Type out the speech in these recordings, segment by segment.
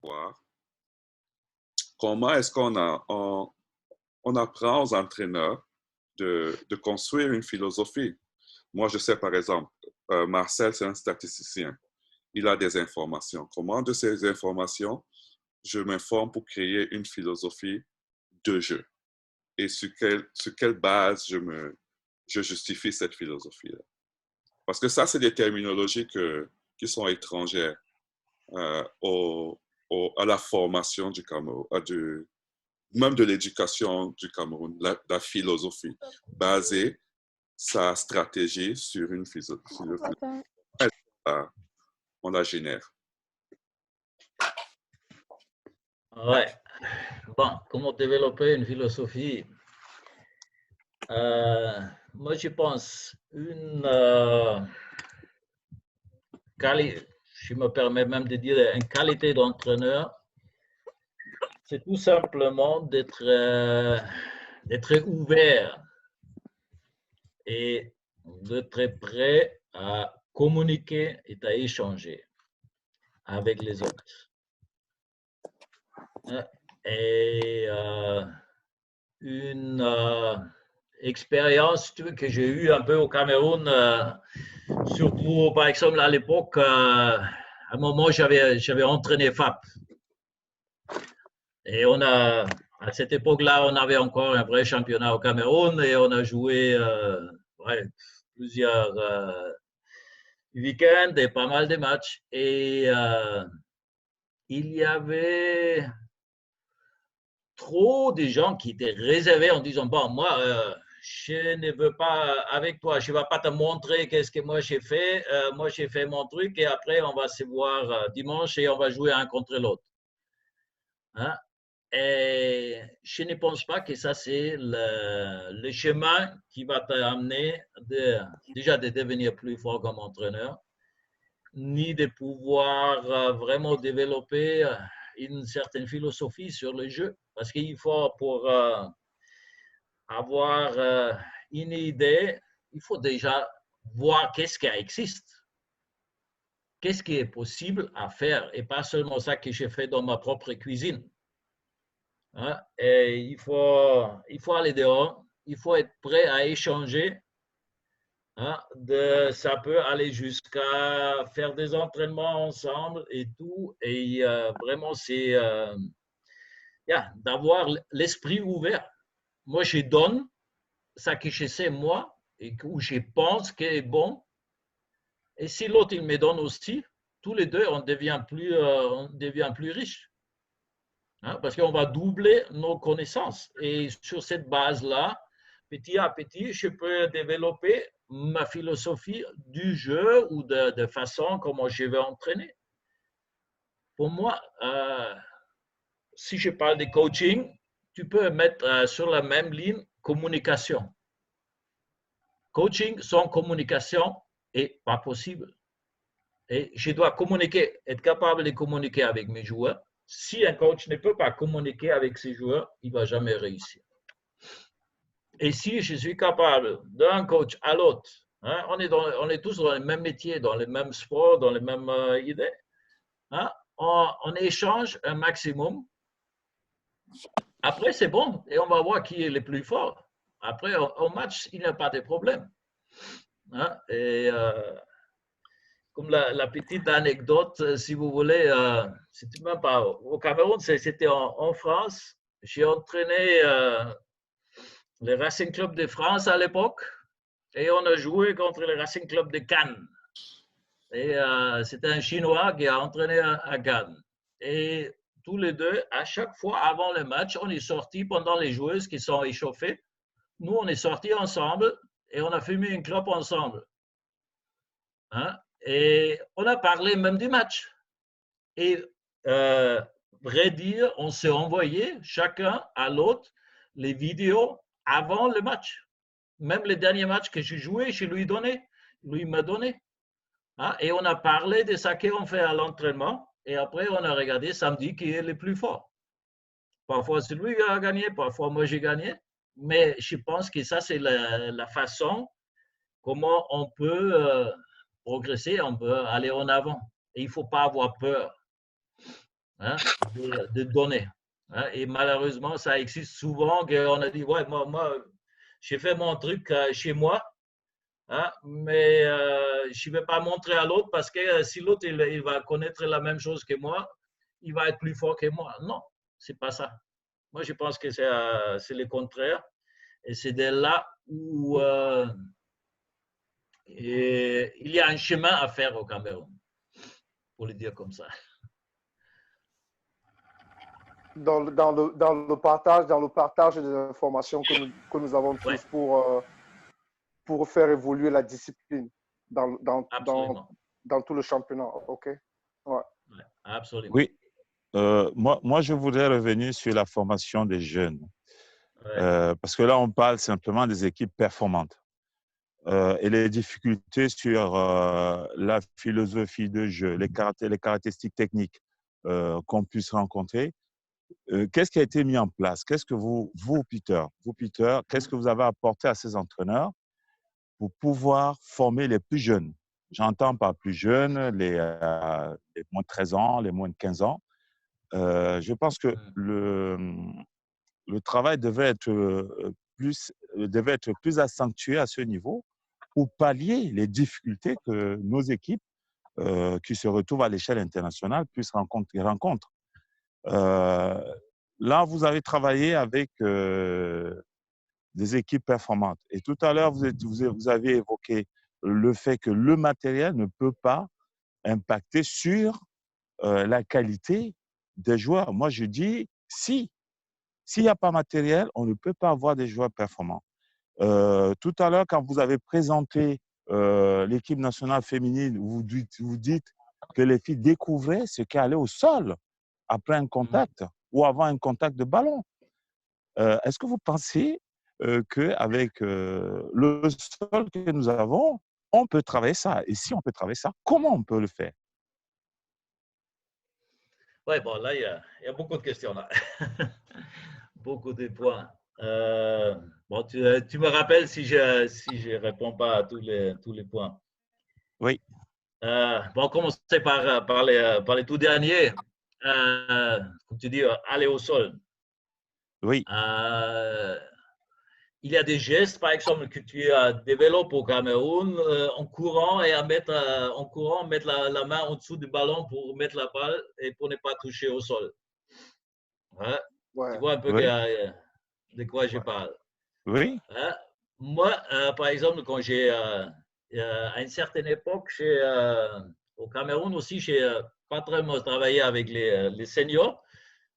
voir comment est-ce on apprend aux entraîneurs de construire une philosophie. Moi, je sais par exemple, Marcel, c'est un statisticien. Il a des informations. Comment de ces informations, je m'informe pour créer une philosophie de jeu? Et sur quelle base je justifie cette philosophie-là? Parce que ça, c'est des terminologies qui sont étrangères au, à la formation du Cameroun, même de l'éducation du Cameroun, la philosophie, basée sa stratégie sur une philosophie. On la génère. Ouais. Bon, comment développer une philosophie? Moi, je pense je me permets même de dire une qualité d'entraîneur, c'est tout simplement d'être ouvert et d'être prêt à communiquer et à échanger avec les autres. Et une expérience que j'ai eue un peu au Cameroun, surtout par exemple à l'époque, à un moment j'avais entraîné FAP. Et à cette époque-là, on avait encore un vrai championnat au Cameroun et on a joué plusieurs week-ends et pas mal de matchs. Et il y avait trop de gens qui étaient réservés en disant, bon, moi, je ne veux pas avec toi, je ne vais pas te montrer qu'est-ce que moi j'ai fait. Moi, j'ai fait mon truc et après, on va se voir dimanche et on va jouer un contre l'autre. Hein? Et je ne pense pas que ça, c'est le chemin qui va t'amener déjà de devenir plus fort comme entraîneur, ni de pouvoir vraiment développer une certaine philosophie sur le jeu. Parce qu'il faut, pour avoir une idée, il faut déjà voir qu'est-ce qui existe. Qu'est-ce qui est possible à faire et pas seulement ça que j'ai fait dans ma propre cuisine. Hein? Et il faut aller dehors, il faut être prêt à échanger. Hein? Ça peut aller jusqu'à faire des entraînements ensemble et tout. Et vraiment, c'est d'avoir l'esprit ouvert. Moi, je donne ça que je sais moi et où je pense qu'il est bon. Et si l'autre, il me donne aussi, tous les deux, on devient plus riches. Hein, parce qu'on va doubler nos connaissances. Et sur cette base-là, petit à petit, je peux développer ma philosophie du jeu ou de façon comment je vais entraîner. Pour moi, si je parle de coaching, tu peux mettre sur la même ligne communication. Coaching sans communication n'est pas possible. Et je dois communiquer, être capable de communiquer avec mes joueurs. Si un coach ne peut pas communiquer avec ses joueurs, il ne va jamais réussir. Et si je suis capable d'un coach à l'autre, hein, on est tous dans le même métier, dans les mêmes sports, dans les mêmes idées, hein, on échange un maximum. Après, c'est bon, et on va voir qui est le plus fort. Après, au match, il n'y a pas de problème. Hein, et comme la petite anecdote, si vous voulez, c'était même pas au Cameroun, c'était en France. J'ai entraîné le Racing Club de France à l'époque et on a joué contre le Racing Club de Cannes. Et c'était un Chinois qui a entraîné à Cannes. Et tous les deux, à chaque fois avant le match, on est sortis pendant les joueuses qui sont échauffées. Nous, on est sortis ensemble et on a fumé une clope ensemble. Hein? Et on a parlé même du match. Et vrai dire, on s'est envoyé chacun à l'autre les vidéos avant le match. Même les derniers matchs que j'ai joués, je lui donné. Lui m'a donné. Hein? Et on a parlé de ça qu'on fait à l'entraînement. Et après, on a regardé samedi qui est le plus fort. Parfois, c'est lui qui a gagné, parfois, moi, j'ai gagné. Mais je pense que ça, c'est la façon comment on peut progresser, on peut aller en avant. Et il ne faut pas avoir peur. hein, de donner. Hein. Et malheureusement, ça existe souvent qu'on a dit, ouais, moi j'ai fait mon truc chez moi, hein, mais je ne vais pas montrer à l'autre parce que si l'autre il va connaître la même chose que moi, il va être plus fort que moi. Non, c'est pas ça. Moi, je pense que c'est le contraire. Et c'est de là où il y a un chemin à faire au Cameroun, pour le dire comme ça. Dans le partage des informations que nous avons Ouais, tous pour faire évoluer la discipline dans, dans, dans, absolument. dans tout le championnat. OK? Ouais. Ouais, absolument. Oui, moi, je voudrais revenir sur la formation des jeunes. Ouais. Parce que là, on parle simplement des équipes performantes. Et les difficultés sur la philosophie de jeu, les caractéristiques techniques qu'on puisse rencontrer. Qu'est-ce qui a été mis en place? Qu'est-ce que Peter, qu'est-ce que vous avez apporté à ces entraîneurs pour pouvoir former les plus jeunes? J'entends par plus jeunes les moins de 13 ans, les moins de 15 ans. Je pense que le travail devait être plus accentué à ce niveau pour pallier les difficultés que nos équipes qui se retrouvent à l'échelle internationale puissent rencontrent. Là, vous avez travaillé avec des équipes performantes. Et tout à l'heure, vous avez évoqué le fait que le matériel ne peut pas impacter sur la qualité des joueurs. Moi, je dis, s'il n'y a pas matériel, on ne peut pas avoir des joueurs performants. Tout à l'heure, quand vous avez présenté l'équipe nationale féminine, vous dites que les filles découvraient ce qui allait au sol après un contact ou avant un contact de ballon. Est-ce que vous pensez qu'avec le sol que nous avons, on peut travailler ça? Et si on peut travailler ça, comment on peut le faire? Oui, bon, là, il y a beaucoup de questions là. Beaucoup de points. Bon, tu me rappelles si je réponds pas à tous les points. Oui. Bon, commencer par les tout derniers. Comme tu dis, aller au sol. Oui. Il y a des gestes, par exemple, que tu développes au Cameroun en courant et mettre la main en dessous du ballon pour mettre la balle et pour ne pas toucher au sol. Hein? Ouais. Tu vois un peu Oui. de quoi je parle. Oui. Hein? Moi, par exemple, quand à une certaine époque, au Cameroun aussi, j'ai pas vraiment travaillé avec les seniors.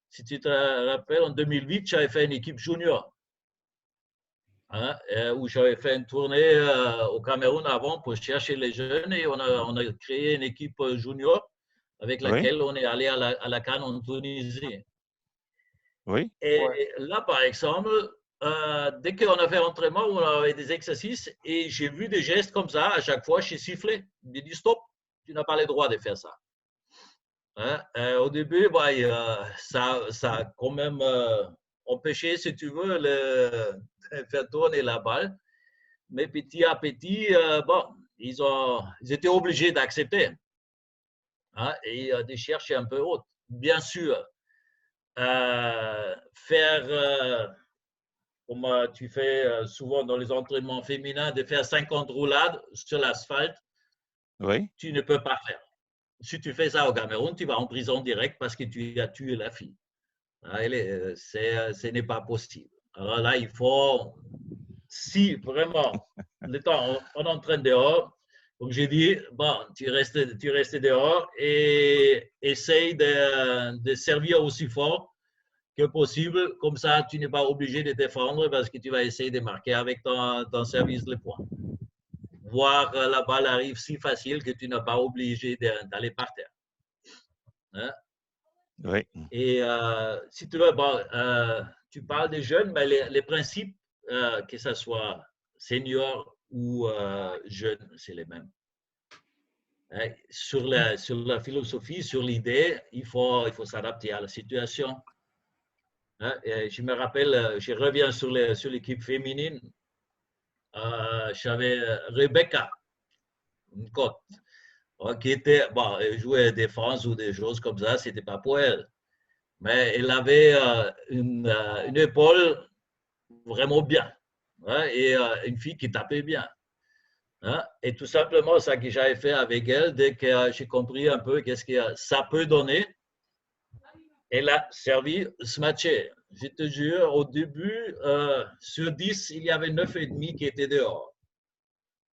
Si tu te rappelles, en 2008, j'avais fait une équipe junior. Hein, où j'avais fait une tournée au Cameroun avant pour chercher les jeunes et on a créé une équipe junior avec laquelle on est allé à la CAN en Tunisie. Oui. Et là, par exemple, dès qu'on a fait l'entraînement, on avait des exercices et j'ai vu des gestes comme ça. À chaque fois, j'ai sifflé. J'ai dit stop, tu n'as pas le droit de faire ça. Hein? Au début, bah, ça a quand même empêché, si tu veux, de faire tourner la balle. Mais petit à petit, bon, ils étaient obligés d'accepter, hein, et de chercher un peu autre. Bien sûr, faire, comme tu fais souvent dans les entraînements féminins, de faire 50 roulades sur l'asphalte, Oui. tu ne peux pas faire. Si tu fais ça au Cameroun, tu vas en prison direct parce que tu as tué la fille. Ce n'est pas possible. Alors là, il faut, si vraiment le temps on entraîne dehors, comme j'ai dit, bon, tu restes dehors et essaye de servir aussi fort que possible. Comme ça, tu n'es pas obligé de te défendre parce que tu vas essayer de marquer avec ton service de points. Voir la balle arrive si facile que tu n'es pas obligé d'aller par terre. Hein? Oui. Et si tu veux, bon, tu parles des jeunes, mais les principes, que ce soit senior ou jeune, c'est les mêmes. Hein? Sur la philosophie, sur l'idée, il faut s'adapter à la situation. Hein? Et je me rappelle, je reviens sur l'équipe féminine, j'avais Rebecca, une cote, qui était, bon, elle jouait défense ou des choses comme ça, c'était pas pour elle. mais elle avait une épaule vraiment bien, hein, et une fille qui tapait bien. Hein, et tout simplement, ça que j'avais fait avec elle, dès que j'ai compris un peu qu'est-ce que ça peut donner, elle a servi ce match. Je te jure, au début, sur 10, il y avait 9,5 qui étaient dehors.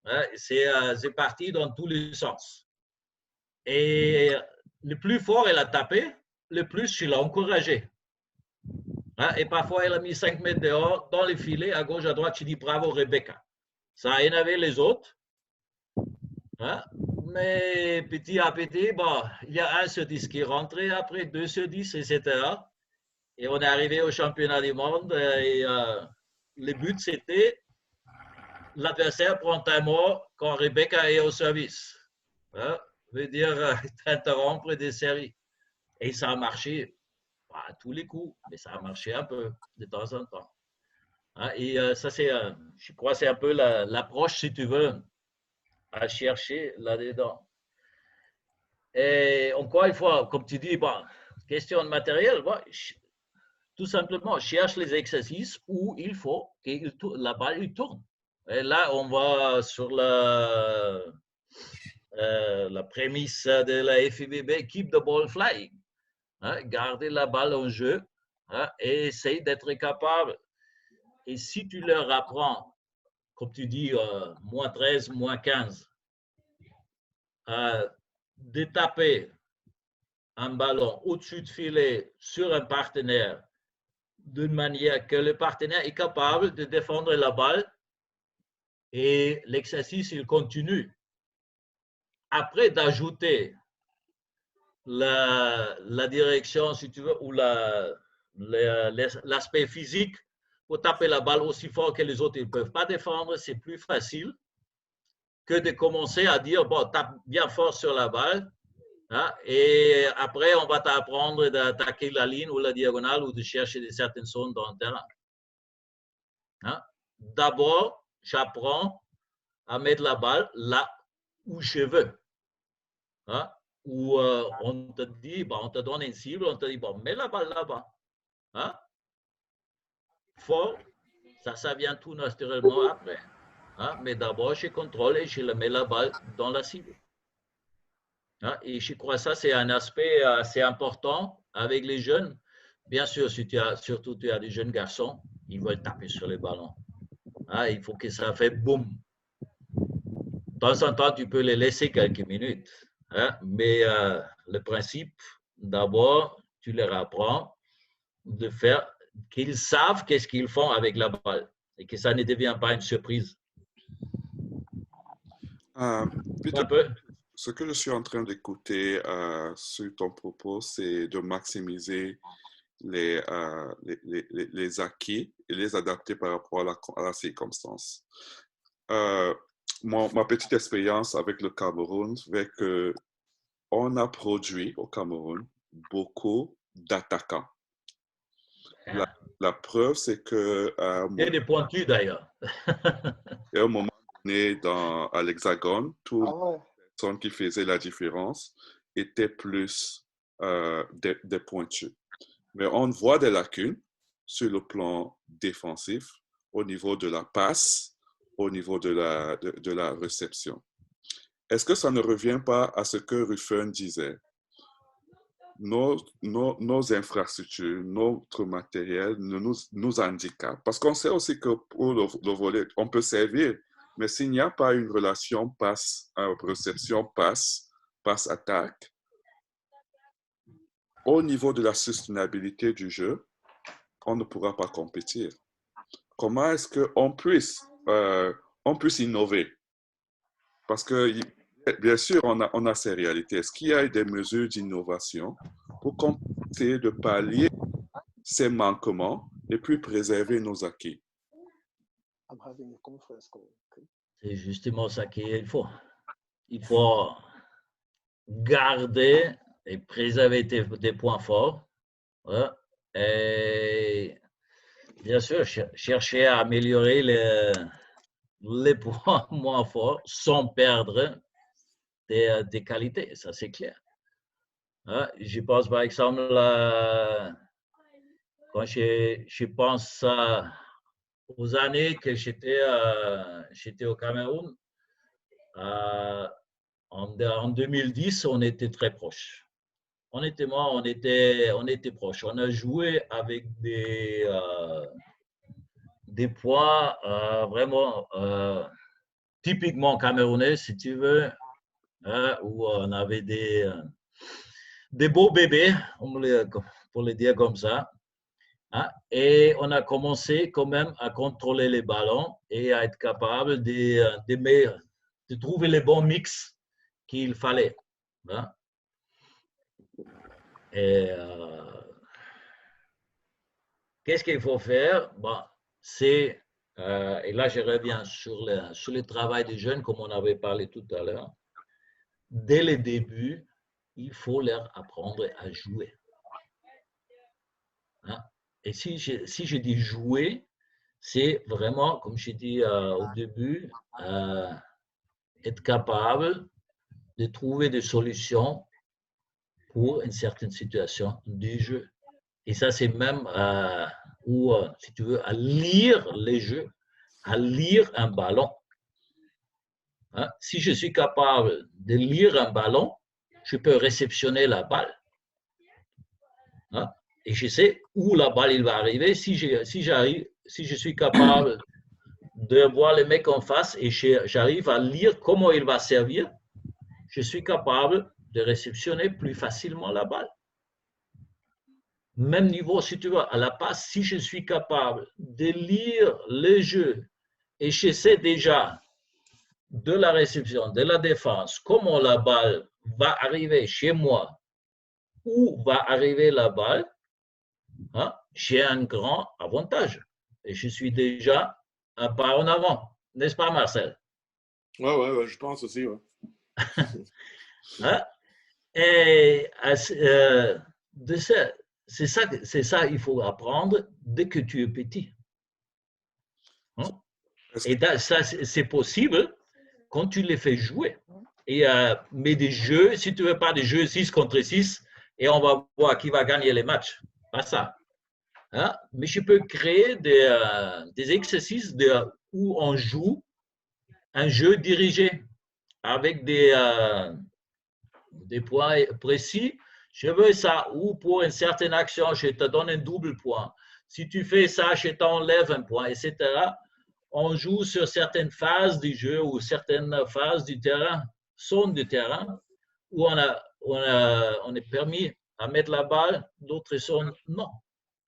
Hein, c'est parti dans tous les sens. Et le plus fort elle a tapé, le plus je l'ai encouragé. Hein, et parfois, elle a mis 5 mètres dehors, dans les filets, à gauche, à droite. Je dis bravo, Rebecca. Ça a énervé les autres. Hein? Mais petit à petit, bon, il y a 1 sur 10 qui est rentré, après 2 sur 10, etc. Et on est arrivé au championnat du monde. Et le but, c'était l'adversaire prend un mot quand Rebecca est au service. Hein? Veut dire interrompre des séries. Et ça a marché, pas à tous les coups, mais ça a marché un peu, de temps en temps. Hein? Et ça, c'est, je crois, c'est un peu l'approche, si tu veux, à chercher là-dedans. Et encore une fois, comme tu dis, bon, question de matériel, bon, tout simplement, cherche les exercices où il faut que la balle il tourne. Et là, on va sur la prémisse de la FIVB, keep the ball flying. Hein, garder la balle en jeu, hein, et essayer d'être capable. Et si tu leur apprends, comme tu dis, moins 13, moins 15, de taper un ballon au-dessus de filet sur un partenaire d'une manière que le partenaire est capable de défendre la balle et l'exercice, il continue. Après, d'ajouter la direction, si tu veux, ou l'aspect physique pour taper la balle aussi fort que les autres, ils ne peuvent pas défendre, c'est plus facile que de commencer à dire, bon, tape bien fort sur la balle, hein, et après, on va t'apprendre d'attaquer la ligne ou la diagonale ou de chercher certaines zones dans le terrain. Hein? D'abord, j'apprends à mettre la balle là où je veux. Hein? Où on te dit, bon, on te donne une cible, on te dit, bon, mets la balle là-bas. Hein? Fort, ça vient tout naturellement après. Hein? Mais d'abord, je contrôle et je mets la balle dans la cible. Hein? Et je crois que ça, c'est un aspect assez important avec les jeunes. Bien sûr, si surtout tu as des jeunes garçons, ils veulent taper sur les ballons. Hein? Il faut que ça fait boum. De temps en temps, tu peux les laisser quelques minutes. Hein? Mais le principe, d'abord, tu leur apprends de faire, qu'ils savent qu'est-ce qu'ils font avec la balle et que ça ne devient pas une surprise. Peter, ce que je suis en train d'écouter sur ton propos, c'est de maximiser les acquis et les adapter par rapport à la circonstance. Ma petite expérience avec le Cameroun fait qu'on a produit au Cameroun beaucoup d'attaquants. La preuve, c'est que... et des pointus d'ailleurs. Et à un moment donné, à l'Hexagone, toutes les personnes qui faisaient la différence étaient plus des pointus. Mais on voit des lacunes sur le plan défensif, au niveau de la passe, au niveau de la réception. Est-ce que ça ne revient pas à ce que Ruffin disait? Nos infrastructures, notre matériel nous handicapent. Parce qu'on sait aussi que pour le volet, on peut servir, mais s'il n'y a pas une relation réception, passe-attaque, au niveau de la soutenabilité du jeu, on ne pourra pas compétir. Comment est-ce qu'on puisse innover? Parce que, bien sûr, on a ces réalités. Est-ce qu'il y a des mesures d'innovation pour qu'on essaie de pallier ces manquements et puis préserver nos acquis? C'est justement ça qu'il faut. Il faut garder et préserver tes points forts. Hein, et bien sûr, chercher à améliorer les points moins forts sans perdre des qualités, ça c'est clair. Hein, je pense par exemple quand je pense aux années que j'étais au Cameroun, en 2010, on était très proches. Honnêtement, on était proches. On a joué avec des points vraiment typiquement camerounais, si tu veux, hein, où on avait des beaux bébés, pour le dire comme ça. Hein, et on a commencé quand même à contrôler les ballons et à être capable de trouver les bons mix qu'il fallait. Hein. Et qu'est-ce qu'il faut faire? Bon, c'est, et là je reviens sur le travail des jeunes, comme on avait parlé tout à l'heure. Dès le début, il faut leur apprendre à jouer. Hein? Et si je dis jouer, c'est vraiment, comme je dis au début, être capable de trouver des solutions pour une certaine situation du jeu. Et ça, c'est même, si tu veux, à lire les jeux, à lire un ballon. Hein? Si je suis capable de lire un ballon, je peux réceptionner la balle. Hein? Et je sais où la balle il va arriver. Si je suis capable de voir le mec en face et j'arrive à lire comment il va servir, je suis capable de réceptionner plus facilement la balle. Même niveau, si tu veux, à la passe, si je suis capable de lire le jeu et je sais déjà de la réception, de la défense, comment la balle va arriver chez moi, où va arriver la balle, hein, j'ai un grand avantage. Et je suis déjà un pas en avant. N'est-ce pas, Marcel? Ouais, je pense aussi, ouais. Hein? Et c'est ça il faut apprendre dès que tu es petit. Hein? Et ça, c'est possible quand tu les fais jouer. Et, mais des jeux, si tu ne veux pas des jeux 6 contre 6, et on va voir qui va gagner les matchs. Pas ça. Hein? Mais je peux créer des exercices où on joue un jeu dirigé avec des points précis. Je veux ça, ou pour une certaine action, je te donne un double point. Si tu fais ça, je t'enlève un point, etc. On joue sur certaines phases du jeu ou certaines phases du terrain, zones du terrain, où on est permis à mettre la balle, d'autres zones, non.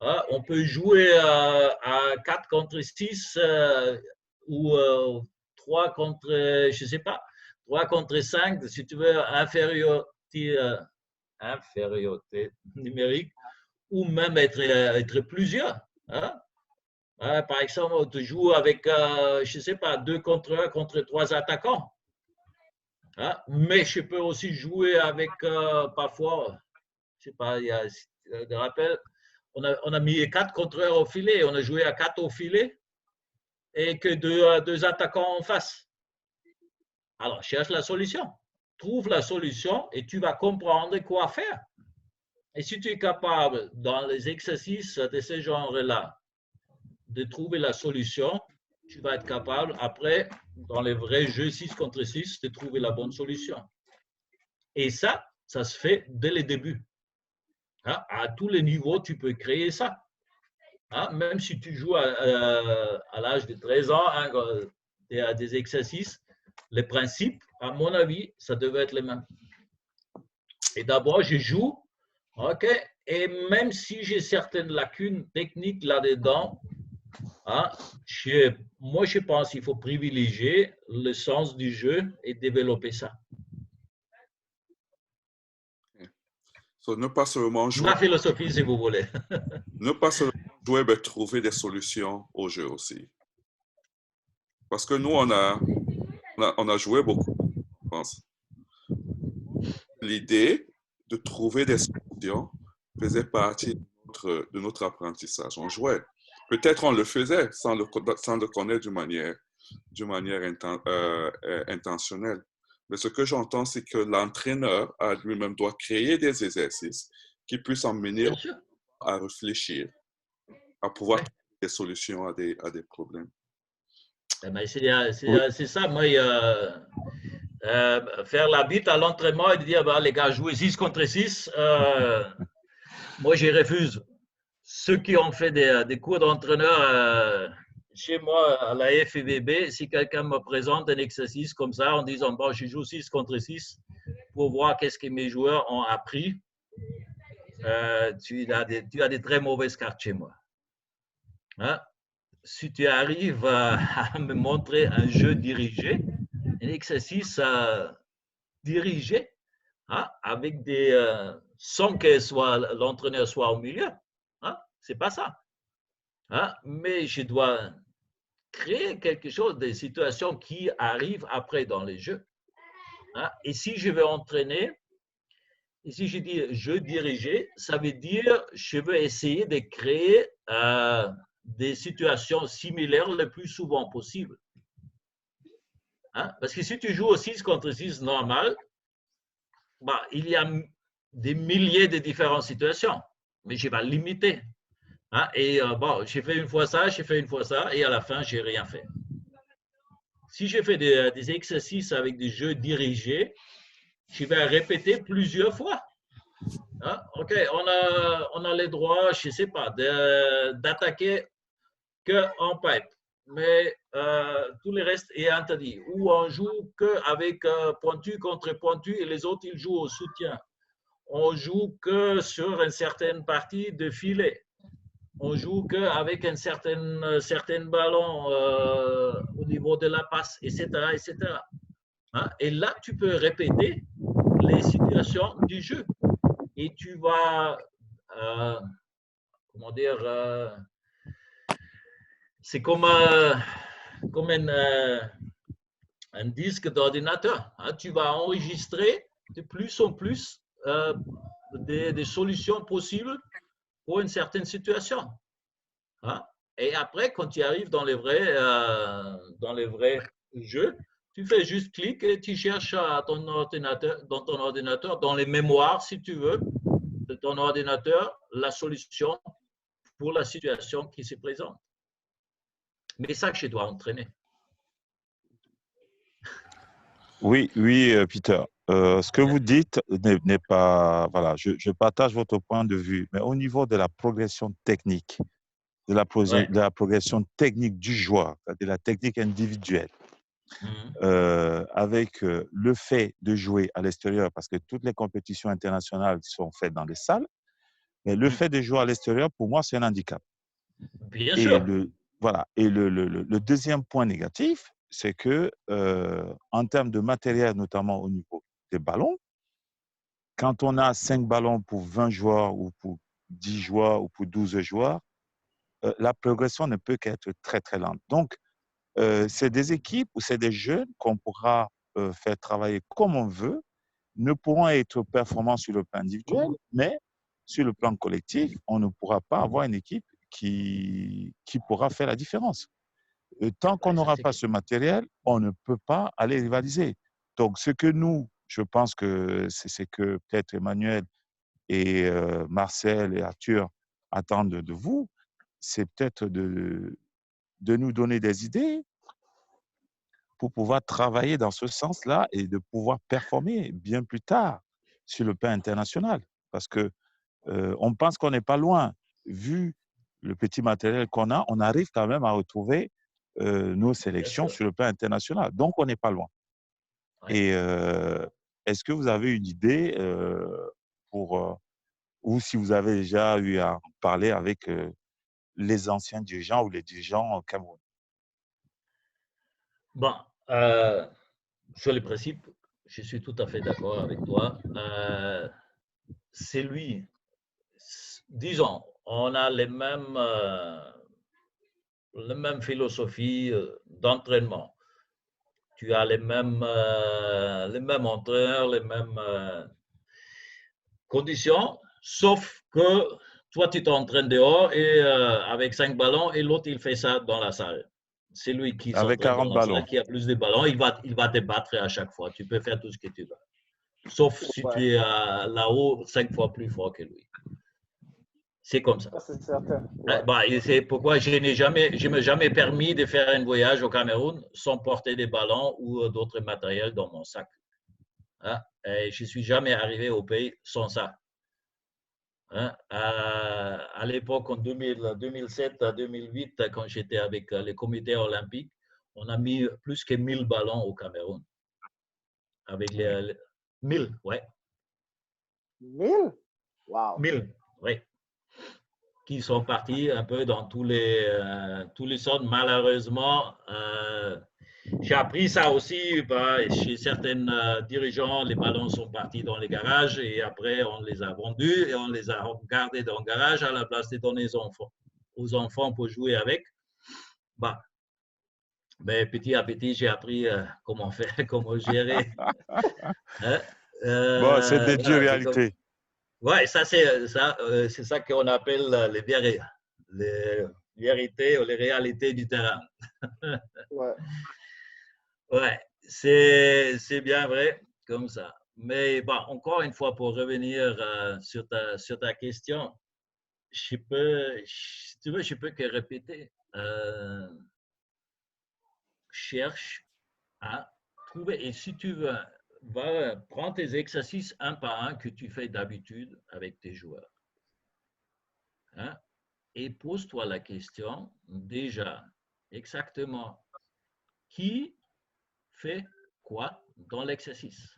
On peut jouer à 4 contre 6 ou 3 contre, je ne sais pas, 3 contre 5, si tu veux, infériorité numérique, ou même être plusieurs. Hein? Par exemple, tu joues avec, je ne sais pas, 2 contre 1 contre 3 attaquants. Hein? Mais je peux aussi jouer avec, parfois, je ne sais pas, il y a des rappels, on a mis 4 contreurs au filet, on a joué à 4 au filet et que deux attaquants en face. Alors, cherche la solution. Trouve la solution et tu vas comprendre quoi faire. Et si tu es capable, dans les exercices de ce genre-là, de trouver la solution, tu vas être capable, après, dans les vrais jeux 6 contre 6, de trouver la bonne solution. Et ça se fait dès le début. Hein? À tous les niveaux, tu peux créer ça. Hein? Même si tu joues à l'âge de 13 ans, hein, des exercices, les principes, à mon avis, ça devait être les mêmes. Et d'abord, je joue, ok, et même si j'ai certaines lacunes techniques là-dedans, hein, moi, je pense qu'il faut privilégier le sens du jeu et développer ça. So, ne pas seulement jouer. Ma philosophie, si vous voulez. Ne pas seulement jouer, mais trouver des solutions au jeu aussi. Parce que nous, on a joué beaucoup, je pense. L'idée de trouver des solutions faisait partie de notre apprentissage. On jouait. Peut-être on le faisait sans le connaître d'une manière intentionnelle. Mais ce que j'entends, c'est que l'entraîneur à lui-même doit créer des exercices qui puissent emmener à réfléchir à pouvoir Ouais. trouver des solutions à des problèmes. Eh ben, Oui. c'est ça, moi, faire la bite à l'entraînement et dire, bah, les gars, jouez 6 contre 6, moi, j'y refuse. Ceux qui ont fait des cours d'entraîneur chez moi à la FEVB, si quelqu'un me présente un exercice comme ça en disant, bon, je joue 6 contre 6 pour voir qu'est-ce que mes joueurs ont appris, tu as des très mauvaises cartes chez moi. Hein? Si tu arrives à me montrer un jeu dirigé, un exercice dirigé, hein, avec sans que l'entraîneur soit au milieu, hein, c'est pas ça. Hein, mais je dois créer quelque chose, des situations qui arrivent après dans les jeux. Hein, et si je veux entraîner, et si je dis jeu dirigé, ça veut dire je veux essayer de créer des situations similaires le plus souvent possible. Hein? Parce que si tu joues au 6 contre 6 normal, bah, il y a des milliers de différentes situations, mais je vais limiter. Hein? Et bon, j'ai fait une fois ça, j'ai fait une fois ça, et à la fin, je n'ai rien fait. Si je fais des exercices avec des jeux dirigés, je vais répéter plusieurs fois. Hein? OK, on a le droit, je ne sais pas, d'attaquer qu'en pipe, mais tout le reste est interdit. Ou on joue qu'avec pointu contre pointu et les autres, ils jouent au soutien. On joue que sur une certaine partie de filet. On joue qu'avec un certain ballon au niveau de la passe, etc. etc. Hein? Et là, tu peux répéter les situations du jeu. Et tu vas, comment dire, c'est comme un disque d'ordinateur. Hein? Tu vas enregistrer de plus en plus des solutions possibles pour une certaine situation. Hein? Et après, quand tu arrives dans les vrais jeux, tu fais juste clic et tu cherches dans ton ordinateur, dans les mémoires, si tu veux, de ton ordinateur, la solution pour la situation qui se présente. Mais c'est ça que je dois entraîner. Oui, Peter. Ce que vous dites n'est pas... Voilà, je partage votre point de vue, mais au niveau de la progression technique, de la progression technique du joueur, de la technique individuelle, avec le fait de jouer à l'extérieur, parce que toutes les compétitions internationales sont faites dans les salles, mais le fait de jouer à l'extérieur, pour moi, c'est un handicap. Bien sûr. Voilà. Et le deuxième point négatif, c'est que en termes de matériel, notamment au niveau des ballons, quand on a 5 ballons pour 20 joueurs ou pour 10 joueurs ou pour 12 joueurs, la progression ne peut qu'être très, très lente. Donc, c'est des équipes ou c'est des jeunes qu'on pourra faire travailler comme on veut, ne pourront être performants sur le plan individuel, mais sur le plan collectif, on ne pourra pas avoir une équipe qui pourra faire la différence. Tant qu'on n'aura pas ce matériel, on ne peut pas aller rivaliser. Donc, ce que nous, je pense que c'est que peut-être Emmanuel et Marcel et Arthur attendent de vous, c'est peut-être de nous donner des idées pour pouvoir travailler dans ce sens-là et de pouvoir performer bien plus tard sur le plan international. Parce que on pense qu'on n'est pas loin. Vu le petit matériel qu'on a, on arrive quand même à retrouver nos sélections sur le plan international. Donc, on n'est pas loin. Ouais. Et est-ce que vous avez une idée ou si vous avez déjà eu à parler avec les anciens dirigeants ou les dirigeants au Cameroun? Bon, sur le principe, je suis tout à fait d'accord avec toi. C'est lui. Disons, on a les mêmes philosophies d'entraînement. Tu as les mêmes entraîneurs, les mêmes conditions, sauf que toi, tu t'entraînes dehors et avec 5 ballons et l'autre, il fait ça dans la salle. C'est lui qui s'entraîne dans la salle, qui a plus de ballons. Il va te battre à chaque fois. Tu peux faire tout ce que tu veux. Sauf si tu es là-haut 5 fois plus fort que lui. C'est comme ça. Ça, c'est certain. Ouais. Bah, et c'est pourquoi je ne m'ai jamais permis de faire un voyage au Cameroun sans porter des ballons ou d'autres matériels dans mon sac. Hein? Et je ne suis jamais arrivé au pays sans ça. Hein? À l'époque, en 2007 à 2008, quand j'étais avec le comité olympique, on a mis plus que 1000 ballons au Cameroun. Avec les 1000, ouais. 1000? Wow. 1000, oui. Qui sont partis un peu dans tous les centres. Malheureusement, j'ai appris ça aussi chez certains dirigeants. Les ballons sont partis dans les garages et après, on les a vendus et on les a gardés dans le garage à la place de donner aux enfants pour jouer avec. Bah, mais petit à petit, j'ai appris comment faire, comment gérer. Hein? Bon, c'est des dures Voilà, réalités. ouais, c'est ça qu'on appelle les vérités ou les réalités du terrain. Ouais. Ouais, c'est bien vrai comme ça. Mais bon, encore une fois, pour revenir sur ta question, si tu veux, je peux que répéter. Cherche à trouver, et si tu veux, va prendre tes exercices un par un que tu fais d'habitude avec tes joueurs. Hein? Et pose-toi la question déjà exactement qui fait quoi dans l'exercice.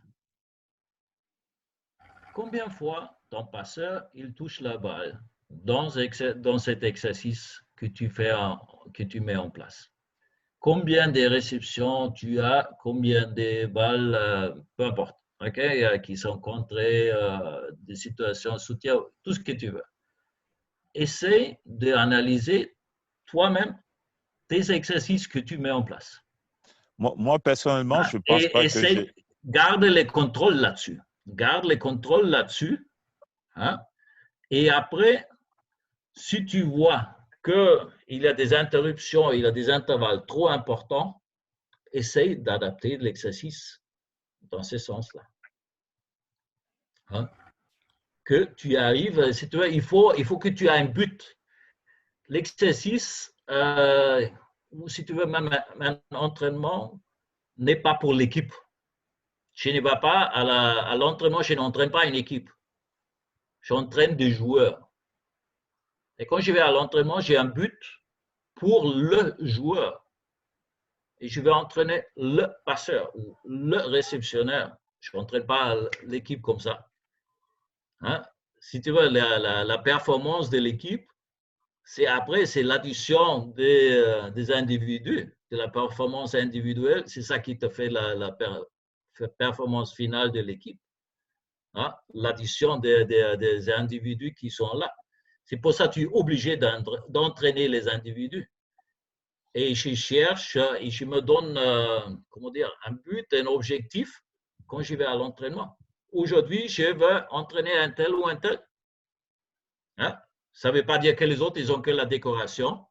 Combien de fois ton passeur il touche la balle dans cet exercice que tu mets en place? Combien de réceptions tu as, combien de balles, peu importe, qui sont contrées, des situations de soutien, tout ce que tu veux. Essaye d'analyser toi-même tes exercices que tu mets en place. Moi personnellement, je ne pense pas que j'ai… Garde les contrôles là-dessus. Garde les contrôles là-dessus. Hein? Et après, si tu vois qu'il y a des interruptions, il y a des intervalles trop importants, essaye d'adapter l'exercice dans ce sens-là. Hein? Que tu arrives, si tu veux, il faut que tu aies un but. L'exercice, ou si tu veux, même un entraînement, n'est pas pour l'équipe. Je ne vais pas à l'entraînement, je n'entraîne pas une équipe. J'entraîne des joueurs. Et quand je vais à l'entraînement, j'ai un but pour le joueur. Et je vais entraîner le passeur ou le réceptionneur. Je n'entraîne pas l'équipe comme ça. Hein? Si tu veux, la performance de l'équipe, c'est l'addition des individus, de la performance individuelle. C'est ça qui te fait la performance finale de l'équipe. Hein? L'addition des individus qui sont là. C'est pour ça que tu es obligé d'entraîner les individus. Et je cherche et je me donne un but, un objectif quand je vais à l'entraînement. Aujourd'hui, je veux entraîner un tel ou un tel. Hein? Ça ne veut pas dire que les autres, ils ont que la décoration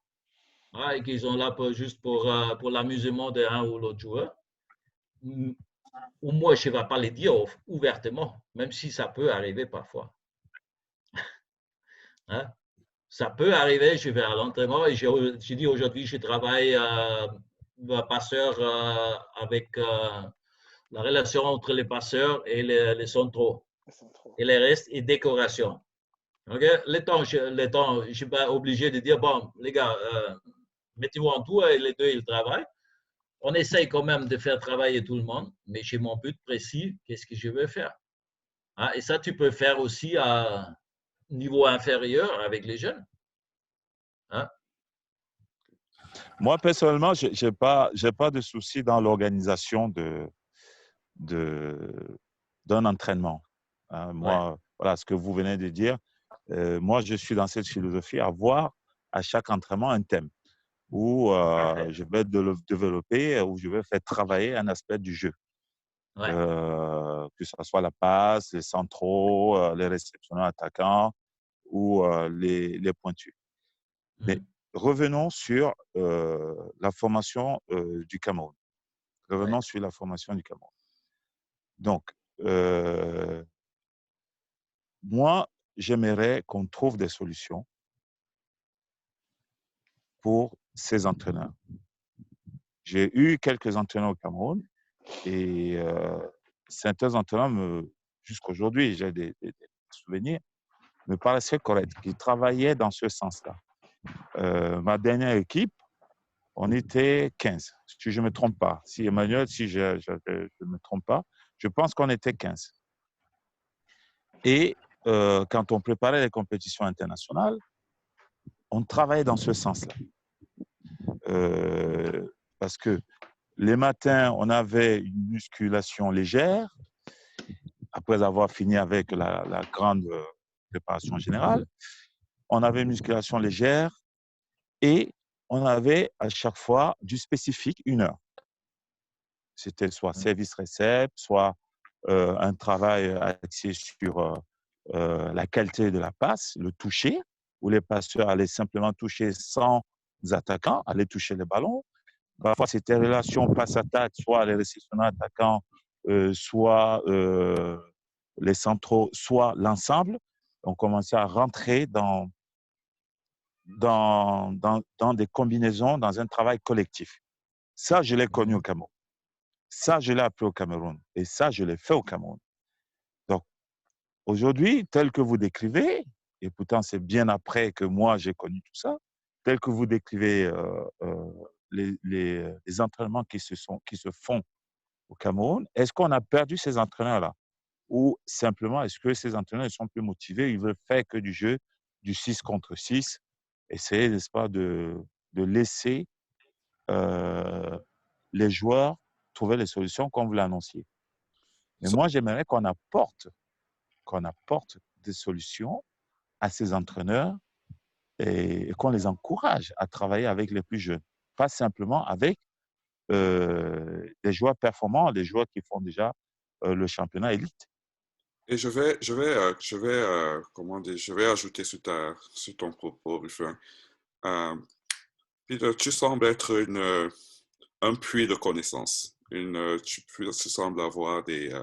et qu'ils sont là juste pour l'amusement d'un ou l'autre joueur. Ou moi, je ne vais pas les dire ouvertement, même si ça peut arriver parfois. Hein? Ça peut arriver, je vais à l'entraînement et je dis aujourd'hui, je travaille passeur avec la relation entre les passeurs et les centraux. Et le reste est décoration. Okay? Le temps, je ne suis pas obligé de dire, bon, les gars, mettez-vous en tout et les deux, ils travaillent. On essaye quand même de faire travailler tout le monde, mais j'ai mon but précis, qu'est-ce que je veux faire. Hein? Et ça, tu peux faire aussi à niveau inférieur avec les jeunes. Hein? Moi, personnellement, je n'ai pas de souci dans l'organisation d'un entraînement. Hein? Moi, voilà ce que vous venez de dire. Moi, je suis dans cette philosophie, avoir à chaque entraînement un thème où je vais développer, où je vais faire travailler un aspect du jeu. Ouais. Que ce soit la passe, les centraux, les réceptionneurs attaquants ou les pointus. Mais revenons sur la formation du Cameroun. Revenons sur la formation du Cameroun. Donc, moi, j'aimerais qu'on trouve des solutions pour ces entraîneurs. J'ai eu quelques entraîneurs au Cameroun et certains entraîneurs, jusqu'à aujourd'hui, j'ai des souvenirs, me paraissaient corrects, qui travaillaient dans ce sens-là. Ma dernière équipe, on était 15, si je ne me trompe pas. Si Emmanuel, si je ne me trompe pas, je pense qu'on était 15. Et quand on préparait les compétitions internationales, on travaillait dans ce sens-là. Parce que les matins, on avait une musculation légère, après avoir fini avec la grande préparation générale. On avait une musculation légère et on avait à chaque fois du spécifique, 1 heure. C'était soit service récept, soit un travail axé sur la qualité de la passe, le toucher, où les passeurs allaient simplement toucher sans attaquants, allaient toucher les ballons. Parfois, c'était relation passe-attaque, soit les réceptionneurs attaquants, soit les centraux, soit l'ensemble. On commençait à rentrer dans des combinaisons, dans un travail collectif. Ça, je l'ai connu au Cameroun. Ça, je l'ai appris au Cameroun. Et ça, je l'ai fait au Cameroun. Donc, aujourd'hui, tel que vous décrivez, et pourtant c'est bien après que moi j'ai connu tout ça, tel que vous décrivez les entraînements qui se font au Cameroun, est-ce qu'on a perdu ces entraîneurs-là? Ou simplement, est-ce que ces entraîneurs sont plus motivés, ils veulent faire que du jeu, du 6 contre 6, essayer, n'est-ce pas, de laisser les joueurs trouver les solutions comme vous l'annonciez. Mais moi, j'aimerais qu'on apporte des solutions à ces entraîneurs et qu'on les encourage à travailler avec les plus jeunes, pas simplement avec des joueurs performants, des joueurs qui font déjà le championnat élite. Et comment dire, je vais ajouter sur ton propos, Ruffin. Peter, tu sembles être un puits de connaissances. Tu sembles avoir des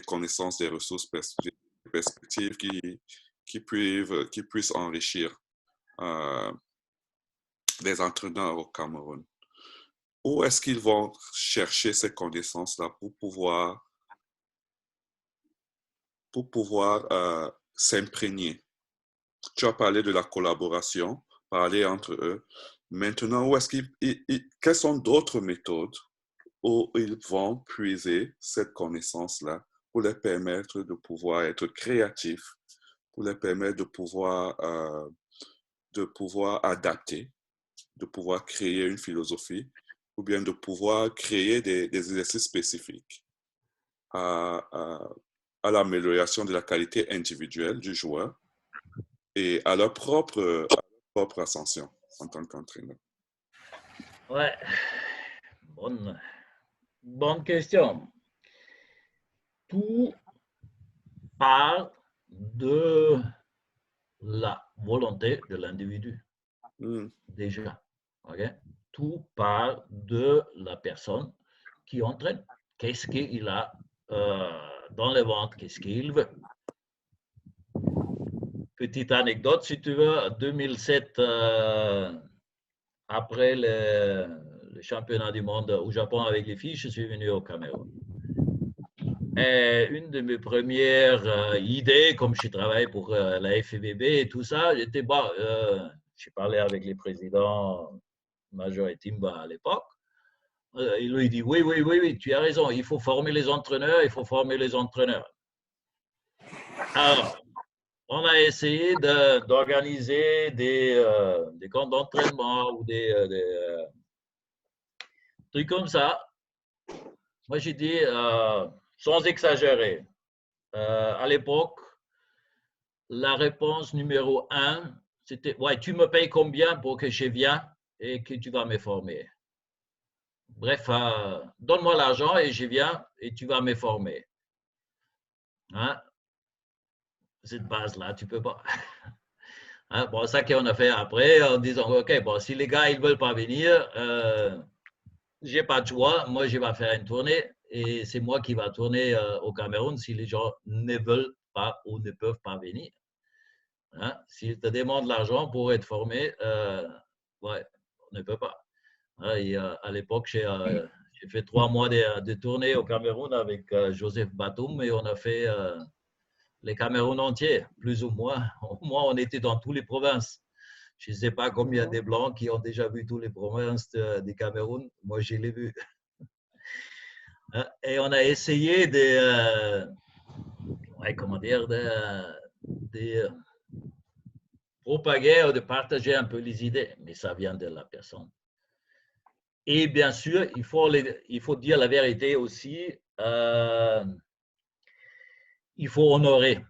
connaissances, des ressources, des perspectives qui puissent enrichir les entraîneurs au Cameroun. Où est-ce qu'ils vont chercher ces connaissances-là pour pouvoir s'imprégner? Tu as parlé de la collaboration, parler entre eux. Maintenant, quelles sont d'autres méthodes où ils vont puiser cette connaissance-là pour les permettre de pouvoir être créatifs, pour les permettre de pouvoir adapter, de pouvoir créer une philosophie, ou bien de pouvoir créer des exercices spécifiques à l'amélioration de la qualité individuelle du joueur et à leur propre ascension en tant qu'entraîneur? Ouais, bonne question. Tout part de la volonté de l'individu, déjà. Okay? Tout part de la personne qui entraîne. Qu'est-ce qu'il a dans le ventre? Qu'est-ce qu'il veut? Petite anecdote, si tu veux, en 2007, après le championnat du monde au Japon avec les filles, je suis venu au Cameroun. Et une de mes premières idées, comme je travaillais pour la FVB et tout ça, j'étais j'ai parlé avec les présidents Major et Timba à l'époque. Il lui dit oui, tu as raison, il faut former les entraîneurs, il faut former les entraîneurs. Alors, on a essayé d'organiser des camps d'entraînement ou des trucs comme ça. Moi, j'ai dit, sans exagérer, à l'époque, la réponse numéro 1, c'était « Ouais, tu me payes combien pour que je vienne et que tu vas me former ?» Bref, donne-moi l'argent et je viens et tu vas me former. Hein? Cette base-là, tu ne peux pas. Hein? Bon, ça qu'on a fait après en disant « Ok, bon, si les gars ne veulent pas venir, je n'ai pas de choix, moi je vais faire une tournée et c'est moi qui va tourner au Cameroun si les gens ne veulent pas ou ne peuvent pas venir. Hein? S'ils te demandent l'argent pour être formé, ouais, on ne peut pas. Hein, et, à l'époque, j'ai fait 3 mois de tournée au Cameroun avec Joseph Batum et on a fait les Cameroun entiers, plus ou moins. Au moins, on était dans toutes les provinces. Je ne sais pas combien de Blancs qui ont déjà vu toutes les provinces du Cameroun. Moi, je l'ai vu. Et on a essayé de, ouais, comment dire, de propager ou de partager un peu les idées, mais ça vient de la personne. Et bien sûr, il faut dire la vérité aussi. Il faut honorer,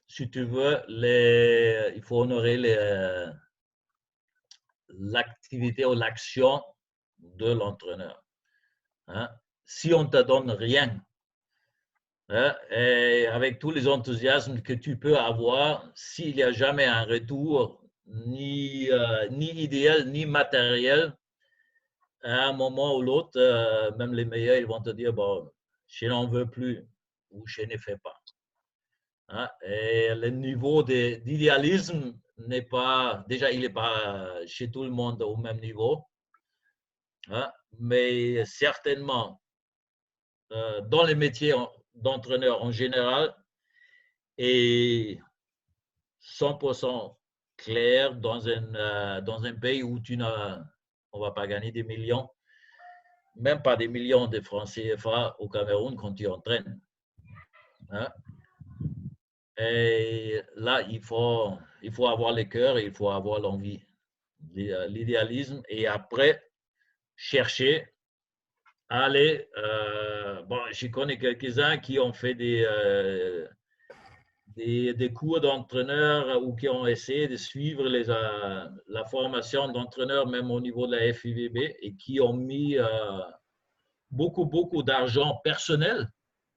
si tu veux, il faut honorer l'activité ou l'action de l'entraîneur. Hein? Si on ne te donne rien, hein, et avec tous les enthousiasmes que tu peux avoir, s'il n'y a jamais un retour, ni idéal, ni matériel, à un moment ou l'autre, même les meilleurs, ils vont te dire, bon, je n'en veux plus ou je ne fais pas. Hein? Et le niveau d'idéalisme n'est pas, déjà, il n'est pas chez tout le monde au même niveau, hein? Mais certainement, dans les métiers d'entraîneur en général, et 100% clair dans un pays où on ne va pas gagner des millions, même pas des millions de francs CFA au Cameroun quand tu entraînes. Hein? Et là, il faut avoir le cœur, il faut avoir l'envie, l'idéalisme, et après, chercher à aller. Bon, je connais quelques-uns qui ont fait des cours d'entraîneur ou qui ont essayé de suivre la formation d'entraîneur, même au niveau de la FIVB, et qui ont mis beaucoup d'argent personnel,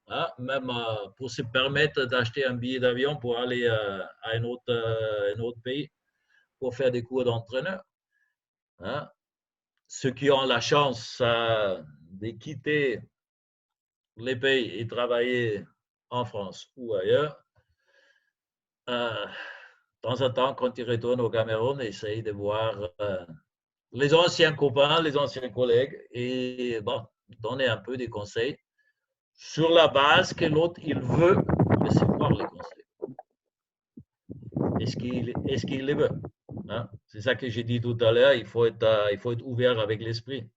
hein, même pour se permettre d'acheter un billet d'avion pour aller à un autre pays pour faire des cours d'entraîneur. Hein. Ceux qui ont la chance de quitter les pays et travailler en France ou ailleurs, de temps en temps, quand ils retournent au Cameroun, essayent de voir les anciens copains, les anciens collègues et bon, donner un peu des conseils sur la base que l'autre, il veut recevoir les conseils. Est-ce qu'il les veut? Hein? C'est ça que j'ai dit tout à l'heure, il faut être ouvert avec l'esprit.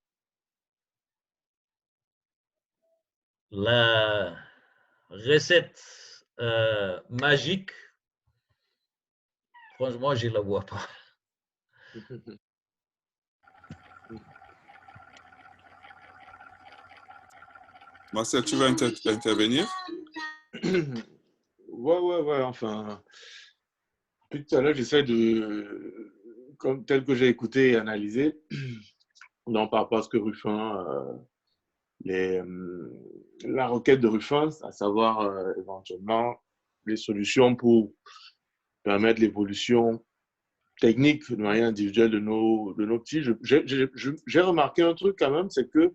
La recette magique, franchement, je ne la vois pas. Marcel, tu veux intervenir? Ouais, enfin, depuis tout à l'heure, j'essaie de, tel que j'ai écouté et analysé, donc par rapport à ce que Ruffin, la requête de Ruffin, à savoir éventuellement les solutions pour permettre l'évolution technique de manière individuelle de nos petits. J'ai remarqué un truc quand même, c'est que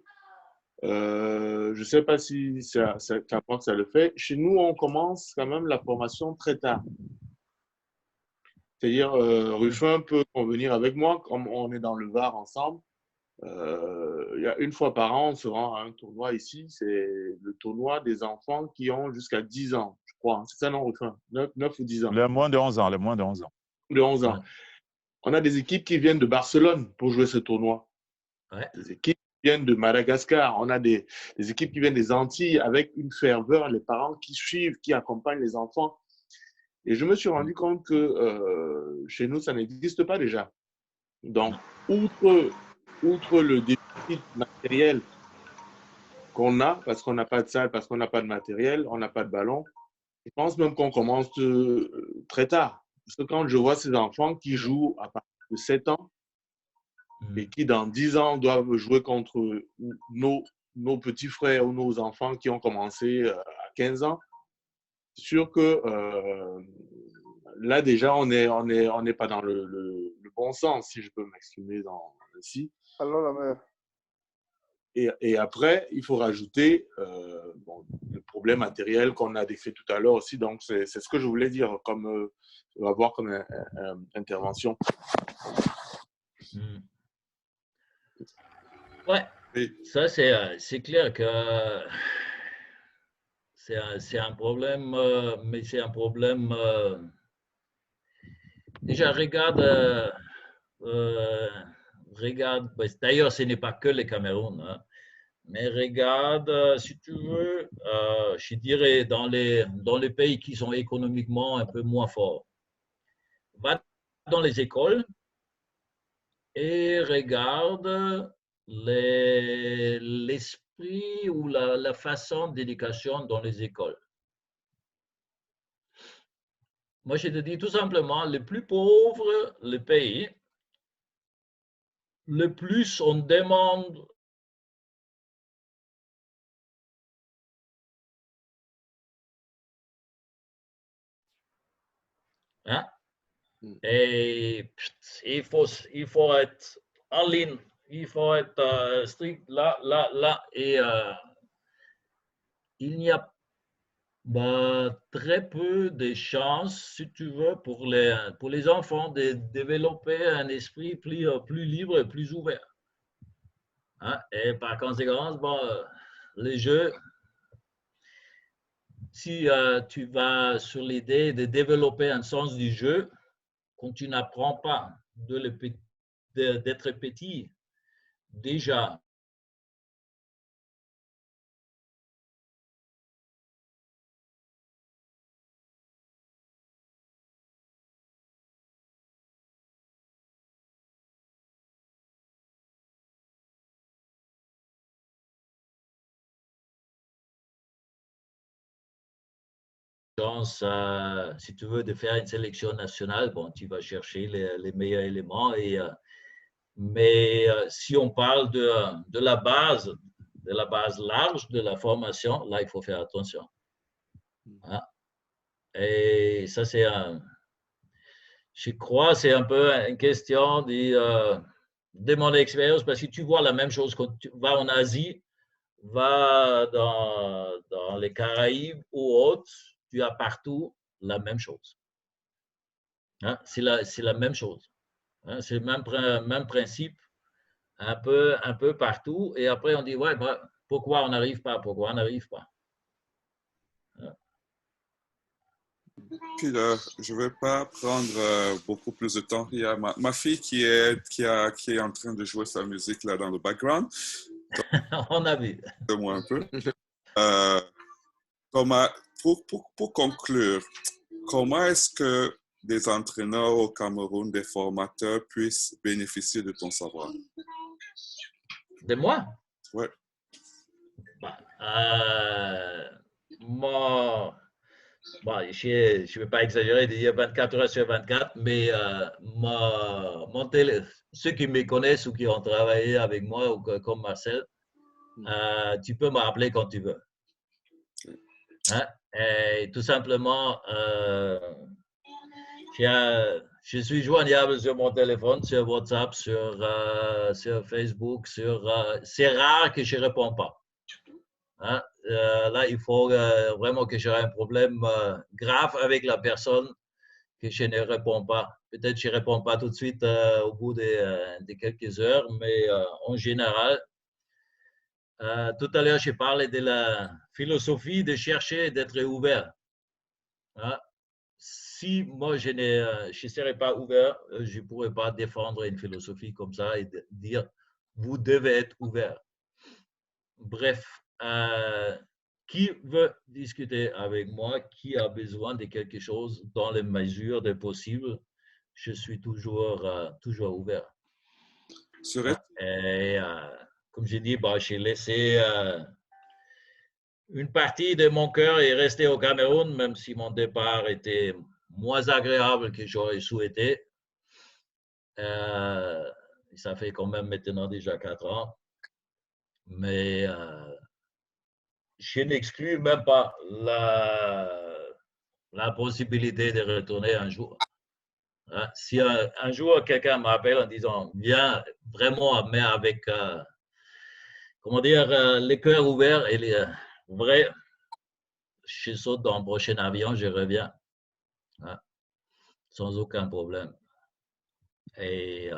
je ne sais pas si ça le fait. Chez nous, on commence quand même la formation très tard. C'est-à-dire, Ruffin peut convenir avec moi, comme on est dans le Var ensemble. Il y a une fois par an, on se rend à un tournoi ici. C'est le tournoi des enfants qui ont jusqu'à 10 ans, je crois. C'est ça, non, Ruffin? 9 ou 10 ans. Les moins de 11 ans, les moins de 11 ans. De 11 ans. Ouais. On a des équipes qui viennent de Barcelone pour jouer ce tournoi. Ouais. Des équipes qui viennent de Madagascar. On a des équipes qui viennent des Antilles avec une ferveur, les parents qui suivent, qui accompagnent les enfants. Et je me suis rendu compte que chez nous, ça n'existe pas déjà. Donc, outre le déficit matériel qu'on a, parce qu'on n'a pas de salle, parce qu'on n'a pas de matériel, on n'a pas de ballon, je pense même qu'on commence très tard. Parce que quand je vois ces enfants qui jouent à partir de 7 ans et qui, dans 10 ans, doivent jouer contre nos petits frères ou nos enfants qui ont commencé à 15 ans, c'est sûr que là, déjà, on n'est pas dans le bon sens, si je peux m'exprimer ainsi. Alors, Et après, il faut rajouter le problème matériel qu'on a décrit tout à l'heure aussi. Donc, c'est ce que je voulais dire, comme avoir comme intervention. Ouais, ça c'est clair que c'est un problème, mais c'est un problème. Déjà, regarde, d'ailleurs, ce n'est pas que le Cameroun, hein, mais regarde, si tu veux, je dirais dans les pays qui sont économiquement un peu moins forts, va dans les écoles et regarde l'esprit ou la façon d'éducation dans les écoles. Moi, je te dis tout simplement, le plus pauvre le pays, le plus on demande hein? Et il faut être en ligne, il faut être strict là. Et il n'y a très peu de chances, si tu veux, pour les enfants de développer un esprit plus libre et plus ouvert. Hein? Et par conséquent, les jeux, si tu vas sur l'idée de développer un sens du jeu, quand tu n'apprends pas d'être petit, déjà, chance, si tu veux, de faire une sélection nationale, bon, tu vas chercher les meilleurs éléments. Mais si on parle de la base large de la formation, là, il faut faire attention. Hein? Et ça, je crois, c'est un peu une question de mon expérience, parce que tu vois la même chose quand tu vas en Asie, va dans les Caraïbes ou autres, tu as partout la même chose. Hein? C'est la même chose. Hein? C'est le même principe, un peu partout. Et après, on dit, ouais, pourquoi on n'arrive pas? Pourquoi on n'arrive pas? Hein? Puis là, je ne vais pas prendre beaucoup plus de temps. Il y a ma fille qui est en train de jouer sa musique là dans le background. On a vu. Moi un peu. Thomas, pour conclure, comment est-ce que des entraîneurs au Cameroun, des formateurs puissent bénéficier de ton savoir? De moi? Oui. Moi, je ne vais pas exagérer de dire 24 heures sur 24, mais ceux qui me connaissent ou qui ont travaillé avec moi, ou comme Marcel, tu peux m'appeler quand tu veux. Hein? Et tout simplement, je suis joignable sur mon téléphone, sur WhatsApp, sur Facebook. C'est rare que je ne réponds pas. Hein? Là, il faut vraiment que j'ai un problème grave avec la personne que je ne réponds pas. Peut-être que je ne réponds pas tout de suite au bout de quelques heures, mais en général, tout à l'heure, j'ai parlé de la philosophie de chercher d'être ouvert. Hein? Si moi, je ne serais pas ouvert, je ne pourrais pas défendre une philosophie comme ça et dire, vous devez être ouvert. Bref, qui veut discuter avec moi, qui a besoin de quelque chose dans les mesures des possibles, je suis toujours ouvert. Et comme j'ai dit, j'ai laissé une partie de mon cœur est restée au Cameroun, même si mon départ était moins agréable que j'aurais souhaité. Ça fait quand même maintenant déjà 4 ans. Mais je n'exclus même pas la possibilité de retourner un jour. Hein? Si un jour quelqu'un m'appelle en disant viens vraiment, mais avec comment dire, les cœurs ouverts et les vrais. Je saute dans le prochain avion, je reviens. Hein, sans aucun problème. Et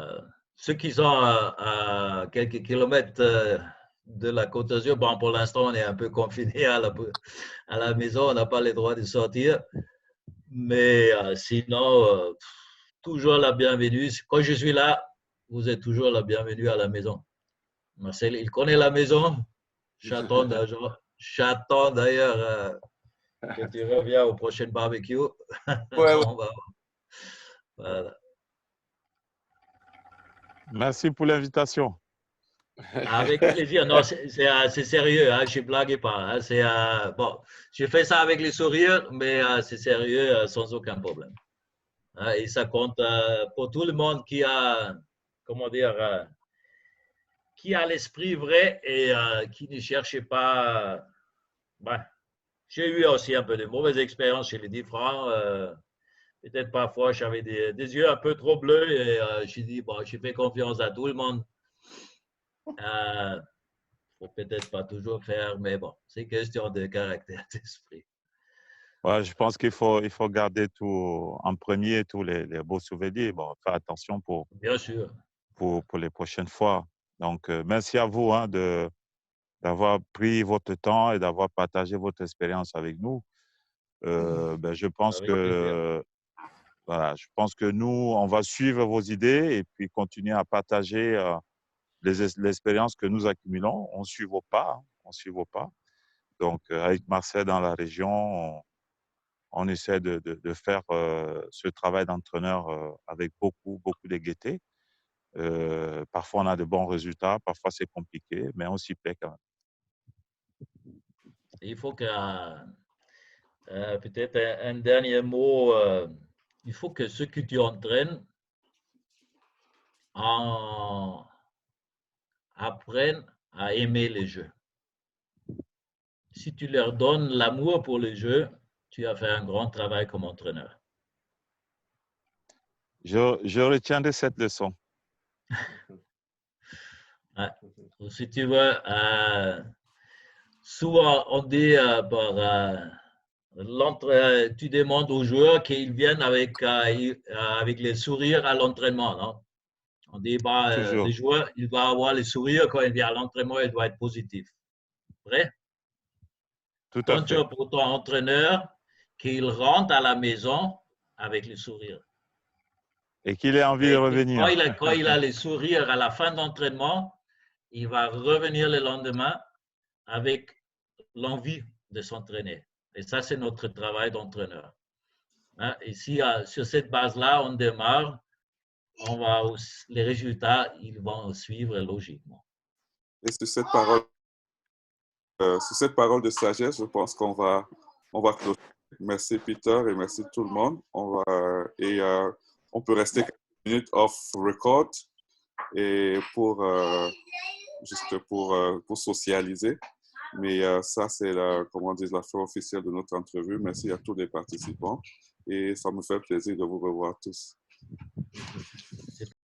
ceux qui sont à quelques kilomètres de la Côte d'Azur, bon, pour l'instant, on est un peu confinés à la maison, on n'a pas le droit de sortir. Mais sinon, toujours la bienvenue. Quand je suis là, vous êtes toujours la bienvenue à la maison. Marcel, il connaît la maison. J'attends d'ailleurs que tu reviens au prochain barbecue. Ouais, Voilà. Merci pour l'invitation. Avec plaisir. Non, c'est sérieux. Hein, je ne blague pas. Hein, bon, je fais ça avec les sourires, mais c'est sérieux sans aucun problème. Hein, et ça compte pour tout le monde qui a, comment dire, qui a l'esprit vrai et qui ne cherche pas. J'ai eu aussi un peu de mauvaises expériences chez les différents. Peut-être parfois, j'avais des yeux un peu trop bleus et j'ai dit, bon, je fais confiance à tout le monde. Faut peut-être pas toujours faire, mais bon, c'est question de caractère, d'esprit. Ouais, je pense qu'il faut garder tout en premier, tous les beaux souvenirs. Bon, faire attention Bien sûr. Pour les prochaines fois. Donc, merci à vous hein, d'avoir pris votre temps et d'avoir partagé votre expérience avec nous. Je pense je pense que nous, on va suivre vos idées et puis continuer à partager l'expérience que nous accumulons. On ne suit vos pas. On suit vos pas. Donc, avec Marcel dans la région, on essaie de faire ce travail d'entraîneur avec beaucoup de gaieté. Parfois, on a de bons résultats. Parfois, c'est compliqué, mais on s'y plaît quand même. Il faut que, peut-être un dernier mot, il faut que ceux que tu entraînes apprennent à aimer les jeux. Si tu leur donnes l'amour pour les jeux, tu as fait un grand travail comme entraîneur. Je retiendrai cette leçon. Ouais. Si tu veux, souvent on dit tu demandes aux joueurs qu'ils viennent avec les sourires à l'entraînement. Non? On dit les joueurs, ils doivent avoir les sourires quand ils viennent à l'entraînement, ils doivent être positifs. Vrai? Tout à fait. Bonne pour ton entraîneur qu'il rentre à la maison avec le sourire. Et qu'il ait envie de revenir. Quand il a les sourires à la fin d'entraînement, il va revenir le lendemain avec l'envie de s'entraîner. Et ça, c'est notre travail d'entraîneur. Hein? Et si sur cette base-là, on démarre, les résultats, ils vont suivre logiquement. Et sur cette parole de sagesse, je pense qu'on va clôturer. Merci Peter et merci tout le monde. On peut rester quelques minutes off record et juste pour socialiser. Mais ça, c'est la fin officielle de notre entrevue. Merci à tous les participants et ça me fait plaisir de vous revoir tous.